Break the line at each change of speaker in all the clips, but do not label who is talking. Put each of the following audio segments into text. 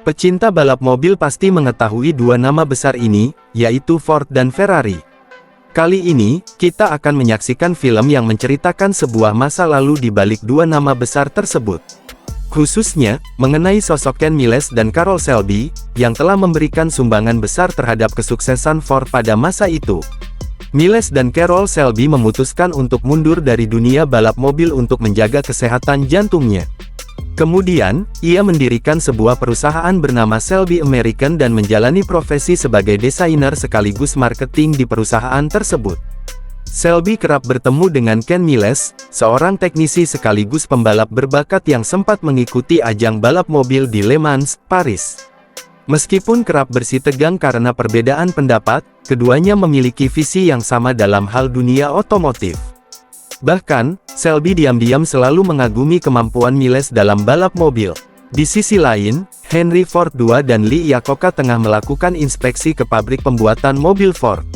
Pecinta balap mobil pasti mengetahui dua nama besar ini, yaitu Ford dan Ferrari. Kali ini, kita akan menyaksikan film yang menceritakan sebuah masa lalu di balik dua nama besar tersebut. Khususnya, mengenai sosok Ken Miles dan Carroll Shelby, yang telah memberikan sumbangan besar terhadap kesuksesan Ford pada masa itu. Miles dan Carroll Shelby memutuskan untuk mundur dari dunia balap mobil untuk menjaga kesehatan jantungnya. Kemudian, ia mendirikan sebuah perusahaan bernama Shelby American dan menjalani profesi sebagai desainer sekaligus marketing di perusahaan tersebut. Shelby kerap bertemu dengan Ken Miles, seorang teknisi sekaligus pembalap berbakat yang sempat mengikuti ajang balap mobil di Le Mans, Paris. Meskipun kerap bersitegang karena perbedaan pendapat, keduanya memiliki visi yang sama dalam hal dunia otomotif. Bahkan, Shelby diam-diam selalu mengagumi kemampuan Miles dalam balap mobil. Di sisi lain, Henry Ford II dan Lee Iacocca tengah melakukan inspeksi ke pabrik pembuatan mobil Ford.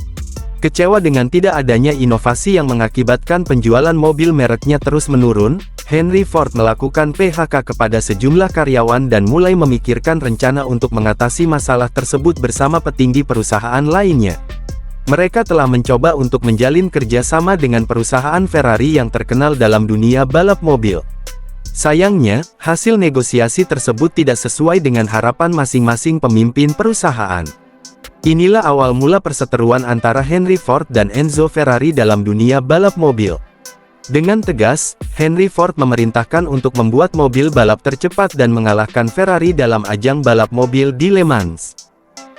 Kecewa dengan tidak adanya inovasi yang mengakibatkan penjualan mobil mereknya terus menurun, Henry Ford melakukan PHK kepada sejumlah karyawan dan mulai memikirkan rencana untuk mengatasi masalah tersebut bersama petinggi perusahaan lainnya. Mereka telah mencoba untuk menjalin kerjasama dengan perusahaan Ferrari yang terkenal dalam dunia balap mobil. Sayangnya, hasil negosiasi tersebut tidak sesuai dengan harapan masing-masing pemimpin perusahaan. Inilah awal mula perseteruan antara Henry Ford dan Enzo Ferrari dalam dunia balap mobil. Dengan tegas, Henry Ford memerintahkan untuk membuat mobil balap tercepat dan mengalahkan Ferrari dalam ajang balap mobil di Le Mans.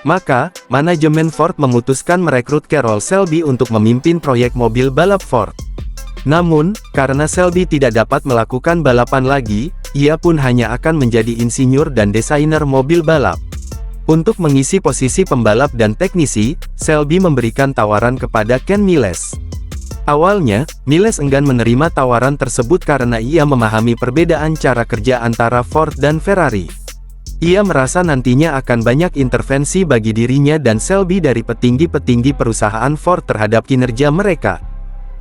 Maka, manajemen Ford memutuskan merekrut Carroll Shelby untuk memimpin proyek mobil balap Ford. Namun, karena Shelby tidak dapat melakukan balapan lagi, ia pun hanya akan menjadi insinyur dan desainer mobil balap. Untuk mengisi posisi pembalap dan teknisi, Shelby memberikan tawaran kepada Ken Miles. Awalnya, Miles enggan menerima tawaran tersebut karena ia memahami perbedaan cara kerja antara Ford dan Ferrari. Ia merasa nantinya akan banyak intervensi bagi dirinya dan Shelby dari petinggi-petinggi perusahaan Ford terhadap kinerja mereka.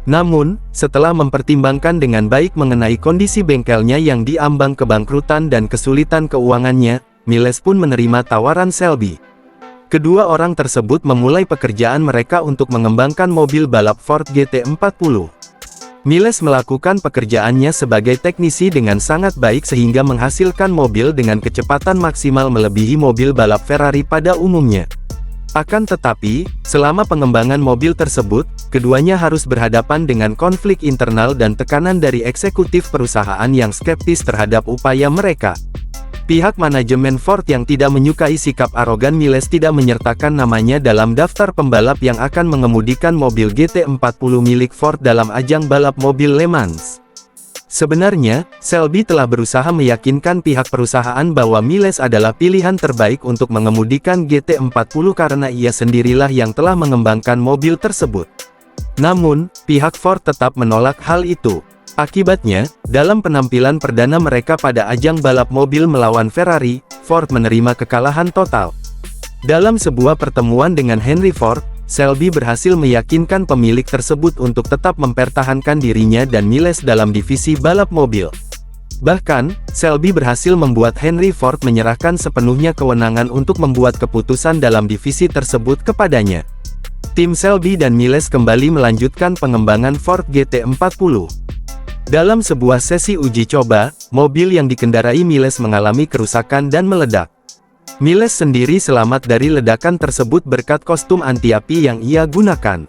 Namun, setelah mempertimbangkan dengan baik mengenai kondisi bengkelnya yang diambang kebangkrutan dan kesulitan keuangannya, Miles pun menerima tawaran Shelby. Kedua orang tersebut memulai pekerjaan mereka untuk mengembangkan mobil balap Ford GT40. Miles melakukan pekerjaannya sebagai teknisi dengan sangat baik sehingga menghasilkan mobil dengan kecepatan maksimal melebihi mobil balap Ferrari pada umumnya. Akan tetapi, selama pengembangan mobil tersebut, keduanya harus berhadapan dengan konflik internal dan tekanan dari eksekutif perusahaan yang skeptis terhadap upaya mereka. Pihak manajemen Ford yang tidak menyukai sikap arogan Miles tidak menyertakan namanya dalam daftar pembalap yang akan mengemudikan mobil GT40 milik Ford dalam ajang balap mobil Le Mans. Sebenarnya, Shelby telah berusaha meyakinkan pihak perusahaan bahwa Miles adalah pilihan terbaik untuk mengemudikan GT40 karena ia sendirilah yang telah mengembangkan mobil tersebut. Namun, pihak Ford tetap menolak hal itu. Akibatnya, dalam penampilan perdana mereka pada ajang balap mobil melawan Ferrari, Ford menerima kekalahan total. Dalam sebuah pertemuan dengan Henry Ford, Shelby berhasil meyakinkan pemilik tersebut untuk tetap mempertahankan dirinya dan Miles dalam divisi balap mobil. Bahkan, Shelby berhasil membuat Henry Ford menyerahkan sepenuhnya kewenangan untuk membuat keputusan dalam divisi tersebut kepadanya. Tim Shelby dan Miles kembali melanjutkan pengembangan Ford GT40. Dalam sebuah sesi uji coba, mobil yang dikendarai Miles mengalami kerusakan dan meledak. Miles sendiri selamat dari ledakan tersebut berkat kostum anti-api yang ia gunakan.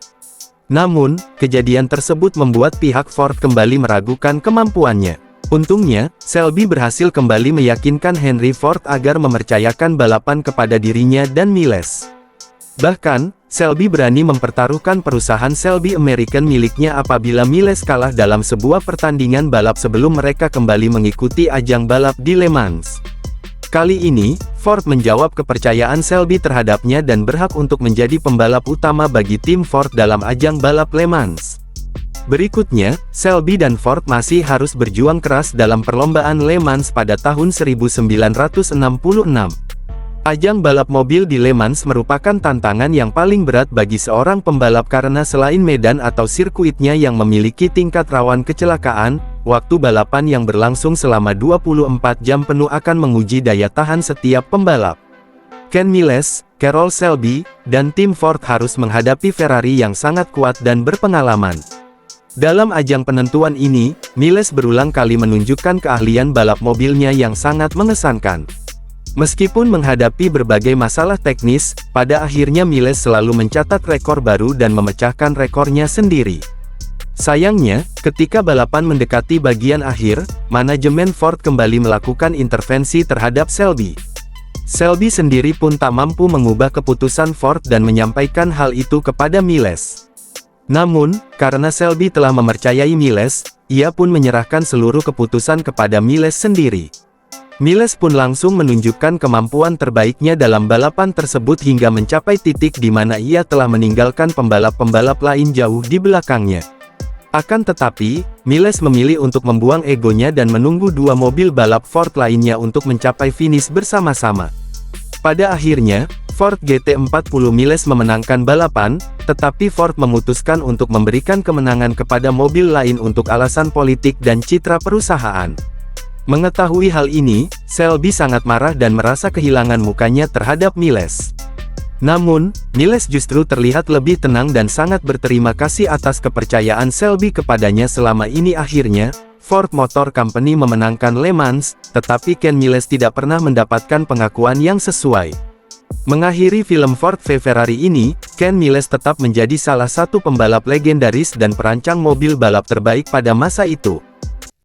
Namun, kejadian tersebut membuat pihak Ford kembali meragukan kemampuannya. Untungnya, Shelby berhasil kembali meyakinkan Henry Ford agar mempercayakan balapan kepada dirinya dan Miles. Bahkan, Shelby berani mempertaruhkan perusahaan Shelby American miliknya apabila Miles kalah dalam sebuah pertandingan balap sebelum mereka kembali mengikuti ajang balap di Le Mans. Kali ini, Ford menjawab kepercayaan Shelby terhadapnya dan berhak untuk menjadi pembalap utama bagi tim Ford dalam ajang balap Le Mans. Berikutnya, Shelby dan Ford masih harus berjuang keras dalam perlombaan Le Mans pada tahun 1966. Ajang balap mobil di Le Mans merupakan tantangan yang paling berat bagi seorang pembalap karena selain medan atau sirkuitnya yang memiliki tingkat rawan kecelakaan, waktu balapan yang berlangsung selama 24 jam penuh akan menguji daya tahan setiap pembalap. Ken Miles, Carroll Shelby, dan tim Ford harus menghadapi Ferrari yang sangat kuat dan berpengalaman. Dalam ajang penentuan ini, Miles berulang kali menunjukkan keahlian balap mobilnya yang sangat mengesankan. Meskipun menghadapi berbagai masalah teknis, pada akhirnya Miles selalu mencatat rekor baru dan memecahkan rekornya sendiri. Sayangnya, ketika balapan mendekati bagian akhir, manajemen Ford kembali melakukan intervensi terhadap Shelby. Shelby sendiri pun tak mampu mengubah keputusan Ford dan menyampaikan hal itu kepada Miles. Namun, karena Shelby telah mempercayai Miles, ia pun menyerahkan seluruh keputusan kepada Miles sendiri. Miles pun langsung menunjukkan kemampuan terbaiknya dalam balapan tersebut hingga mencapai titik di mana ia telah meninggalkan pembalap-pembalap lain jauh di belakangnya. Akan tetapi, Miles memilih untuk membuang egonya dan menunggu dua mobil balap Ford lainnya untuk mencapai finish bersama-sama. Pada akhirnya, Ford GT40 Miles memenangkan balapan, tetapi Ford memutuskan untuk memberikan kemenangan kepada mobil lain untuk alasan politik dan citra perusahaan. Mengetahui hal ini, Shelby sangat marah dan merasa kehilangan mukanya terhadap Miles. Namun, Miles justru terlihat lebih tenang dan sangat berterima kasih atas kepercayaan Shelby kepadanya selama ini. Akhirnya, Ford Motor Company memenangkan Le Mans, tetapi Ken Miles tidak pernah mendapatkan pengakuan yang sesuai. Mengakhiri film Ford v Ferrari ini, Ken Miles tetap menjadi salah satu pembalap legendaris dan perancang mobil balap terbaik pada masa itu.